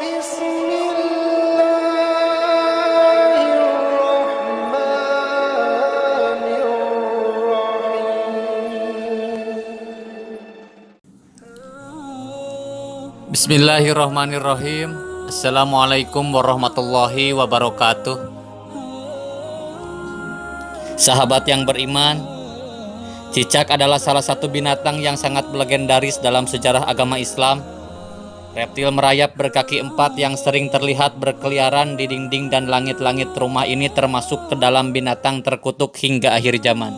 Bismillahirrahmanirrahim. Assalamualaikum warahmatullahi wabarakatuh. Sahabat yang beriman, cicak adalah salah satu binatang yang sangat legendaris dalam sejarah agama Islam. Reptil merayap berkaki empat yang sering terlihat berkeliaran di dinding dan langit-langit rumah ini termasuk ke dalam binatang terkutuk hingga akhir zaman.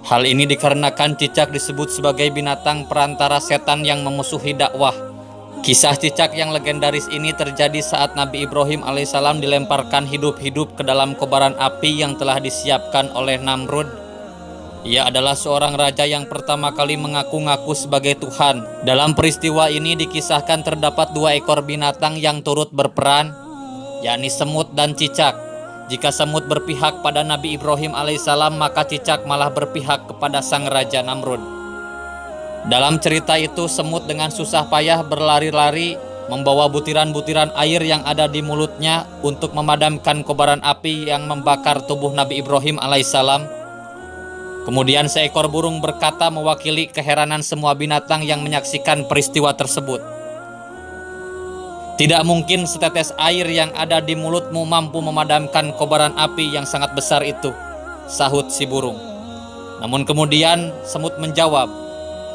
Hal ini dikarenakan cicak disebut sebagai binatang perantara setan yang memusuhi dakwah. Kisah cicak yang legendaris ini terjadi saat Nabi Ibrahim alaihissalam dilemparkan hidup-hidup ke dalam kobaran api yang telah disiapkan oleh Namrud. Ia adalah seorang raja yang pertama kali mengaku-ngaku sebagai Tuhan. Dalam peristiwa ini dikisahkan terdapat dua ekor binatang yang turut berperan, yakni semut dan cicak. Jika semut berpihak pada Nabi Ibrahim alaihissalam, maka cicak malah berpihak kepada sang raja Namrud. Dalam cerita itu, semut dengan susah payah berlari-lari membawa butiran-butiran air yang ada di mulutnya untuk memadamkan kobaran api yang membakar tubuh Nabi Ibrahim alaihissalam. Kemudian seekor burung berkata mewakili keheranan semua binatang yang menyaksikan peristiwa tersebut. "Tidak mungkin setetes air yang ada di mulutmu mampu memadamkan kobaran api yang sangat besar itu," sahut si burung. Namun kemudian semut menjawab,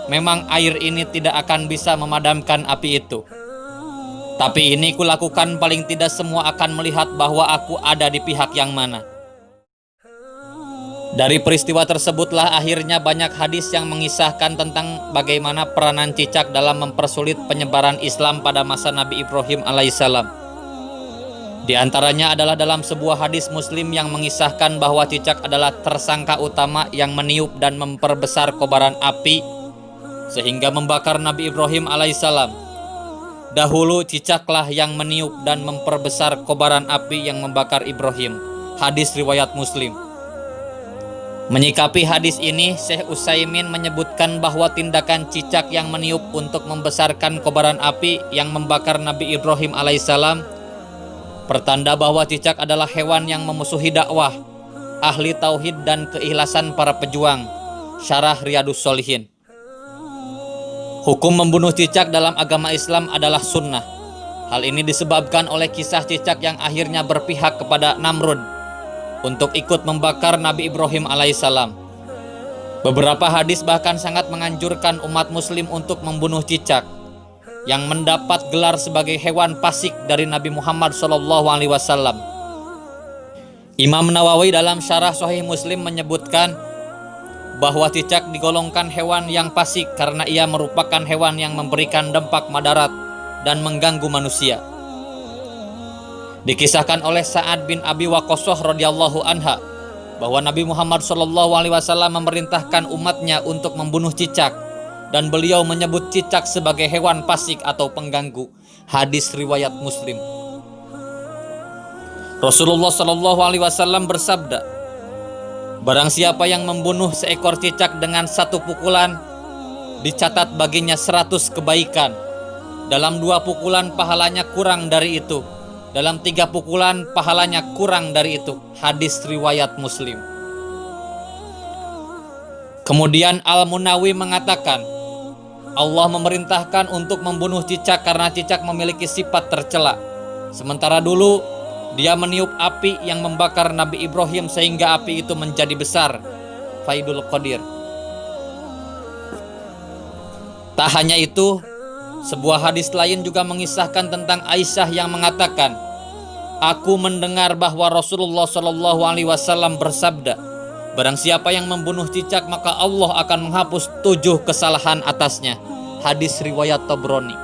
"Memang air ini tidak akan bisa memadamkan api itu. Tapi ini kulakukan paling tidak semua akan melihat bahwa aku ada di pihak yang mana." Dari peristiwa tersebutlah akhirnya banyak hadis yang mengisahkan tentang bagaimana peranan cicak dalam mempersulit penyebaran Islam pada masa Nabi Ibrahim alaihissalam. Di antaranya adalah dalam sebuah hadis Muslim yang mengisahkan bahwa cicak adalah tersangka utama yang meniup dan memperbesar kobaran api sehingga membakar Nabi Ibrahim alaihissalam. Dahulu cicaklah yang meniup dan memperbesar kobaran api yang membakar Ibrahim. Hadis riwayat Muslim. Menyikapi hadis ini, Syekh Utsaimin menyebutkan bahwa tindakan cicak yang meniup untuk membesarkan kobaran api yang membakar Nabi Ibrahim alaihissalam pertanda bahwa cicak adalah hewan yang memusuhi dakwah, ahli tauhid dan keikhlasan para pejuang. Syarah Riyadhus Shalihin. Hukum membunuh cicak dalam agama Islam adalah sunnah. Hal ini disebabkan oleh kisah cicak yang akhirnya berpihak kepada Namrud untuk ikut membakar Nabi Ibrahim alaihissalam. Beberapa hadis bahkan sangat menganjurkan umat muslim untuk membunuh cicak yang mendapat gelar sebagai hewan fasik dari Nabi Muhammad SAW. Imam Nawawi dalam syarah Sahih Muslim menyebutkan bahwa cicak digolongkan hewan yang fasik karena ia merupakan hewan yang memberikan dampak madarat dan mengganggu manusia. Dikisahkan oleh Sa'ad bin Abi Waqqas radhiyallahu anha bahwa Nabi Muhammad SAW memerintahkan umatnya untuk membunuh cicak dan beliau menyebut cicak sebagai hewan fasik atau pengganggu. Hadis riwayat Muslim. Rasulullah SAW bersabda, "Barang siapa yang membunuh seekor cicak dengan satu pukulan, dicatat baginya 100 kebaikan. Dalam 2 pukulan pahalanya kurang dari itu. Dalam 3 pukulan pahalanya kurang dari itu." Hadis riwayat Muslim. Kemudian Al-Munawi mengatakan, Allah memerintahkan untuk membunuh cicak karena cicak memiliki sifat tercela. Sementara dulu dia meniup api yang membakar Nabi Ibrahim sehingga api itu menjadi besar. Faidul Qadir. Tak hanya itu, sebuah hadis lain juga mengisahkan tentang Aisyah yang mengatakan, "Aku mendengar bahwa Rasulullah SAW bersabda, barang siapa yang membunuh cicak maka Allah akan menghapus 7 kesalahan atasnya." Hadis riwayat Tabrani.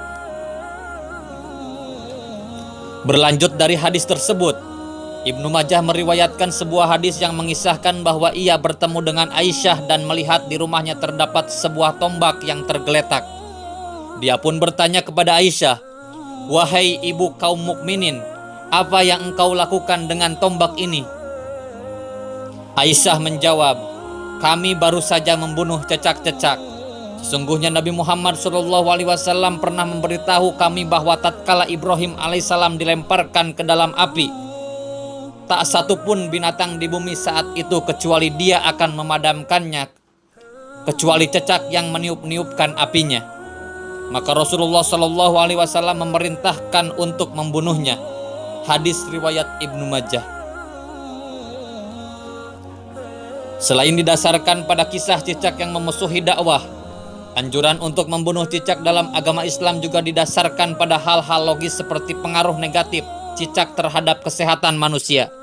Berlanjut dari hadis tersebut, Ibnu Majah meriwayatkan sebuah hadis yang mengisahkan bahwa ia bertemu dengan Aisyah dan melihat di rumahnya terdapat sebuah tombak yang tergeletak. Dia pun bertanya kepada Aisyah, "Wahai ibu kaum mukminin, apa yang engkau lakukan dengan tombak ini?" Aisyah menjawab, "Kami baru saja membunuh cecak-cecak." Sesungguhnya Nabi Muhammad SAW pernah memberitahu kami bahwa tatkala Ibrahim alaihissalam dilemparkan ke dalam api, tak satupun binatang di bumi saat itu kecuali dia akan memadamkannya, kecuali cecak yang meniup-niupkan apinya. Maka Rasulullah SAW memerintahkan untuk membunuhnya. Hadis riwayat Ibnu Majah. Selain didasarkan pada kisah cicak yang memusuhi dakwah, anjuran untuk membunuh cicak dalam agama Islam juga didasarkan pada hal-hal logis seperti pengaruh negatif cicak terhadap kesehatan manusia.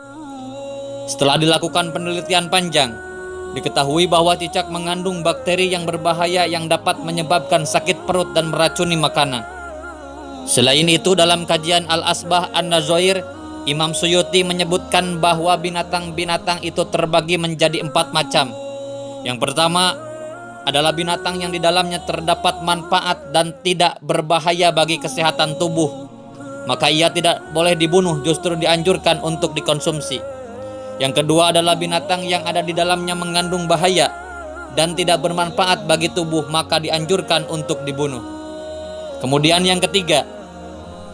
Setelah dilakukan penelitian panjang, diketahui bahwa cicak mengandung bakteri yang berbahaya yang dapat menyebabkan sakit perut dan meracuni makanan. Selain itu, dalam kajian Al-Asbah An-Nazair, Imam Suyuti menyebutkan bahwa binatang-binatang itu terbagi menjadi 4 macam. Yang pertama adalah binatang yang di dalamnya terdapat manfaat dan tidak berbahaya bagi kesehatan tubuh, maka ia tidak boleh dibunuh, justru dianjurkan untuk dikonsumsi. Yang kedua adalah binatang yang ada di dalamnya mengandung bahaya dan tidak bermanfaat bagi tubuh, maka dianjurkan untuk dibunuh. Kemudian yang ketiga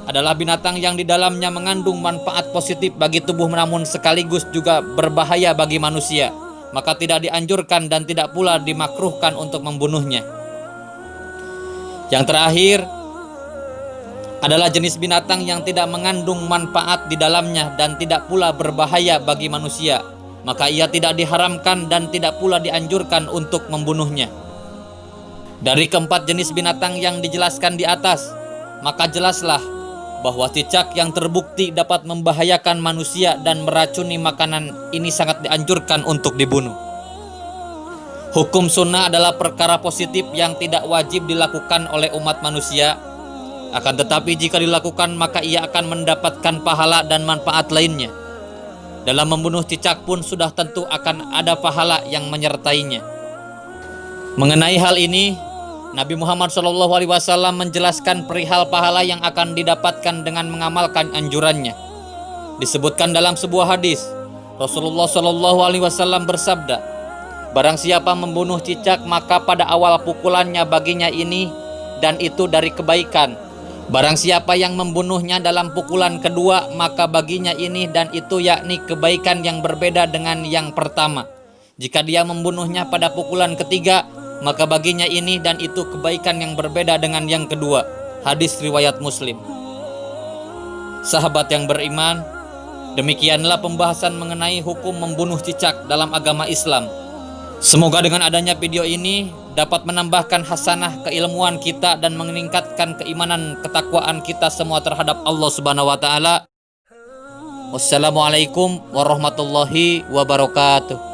adalah binatang yang di dalamnya mengandung manfaat positif bagi tubuh namun sekaligus juga berbahaya bagi manusia, maka tidak dianjurkan dan tidak pula dimakruhkan untuk membunuhnya. Yang terakhir adalah jenis binatang yang tidak mengandung manfaat di dalamnya dan tidak pula berbahaya bagi manusia, maka ia tidak diharamkan dan tidak pula dianjurkan untuk membunuhnya. Dari keempat jenis binatang yang dijelaskan di atas, maka jelaslah bahwa cicak yang terbukti dapat membahayakan manusia dan meracuni makanan ini sangat dianjurkan untuk dibunuh. Hukum sunnah adalah perkara positif yang tidak wajib dilakukan oleh umat manusia. Akan tetapi jika dilakukan maka ia akan mendapatkan pahala dan manfaat lainnya. Dalam membunuh cicak pun sudah tentu akan ada pahala yang menyertainya. Mengenai hal ini, Nabi Muhammad SAW menjelaskan perihal pahala yang akan didapatkan dengan mengamalkan anjurannya. Disebutkan dalam sebuah hadis, Rasulullah SAW bersabda, "Barang siapa membunuh cicak, maka pada awal pukulannya baginya ini dan itu dari kebaikan. Barang siapa yang membunuhnya dalam pukulan kedua, maka baginya ini dan itu yakni kebaikan yang berbeda dengan yang pertama. Jika dia membunuhnya pada pukulan ketiga, maka baginya ini dan itu kebaikan yang berbeda dengan yang kedua." Hadis riwayat Muslim. Sahabat yang beriman, demikianlah pembahasan mengenai hukum membunuh cicak dalam agama Islam. Semoga dengan adanya video ini dapat menambahkan hasanah keilmuan kita dan meningkatkan keimanan ketakwaan kita semua terhadap Allah Subhanahu wa taala. Wassalamualaikum warahmatullahi wabarakatuh.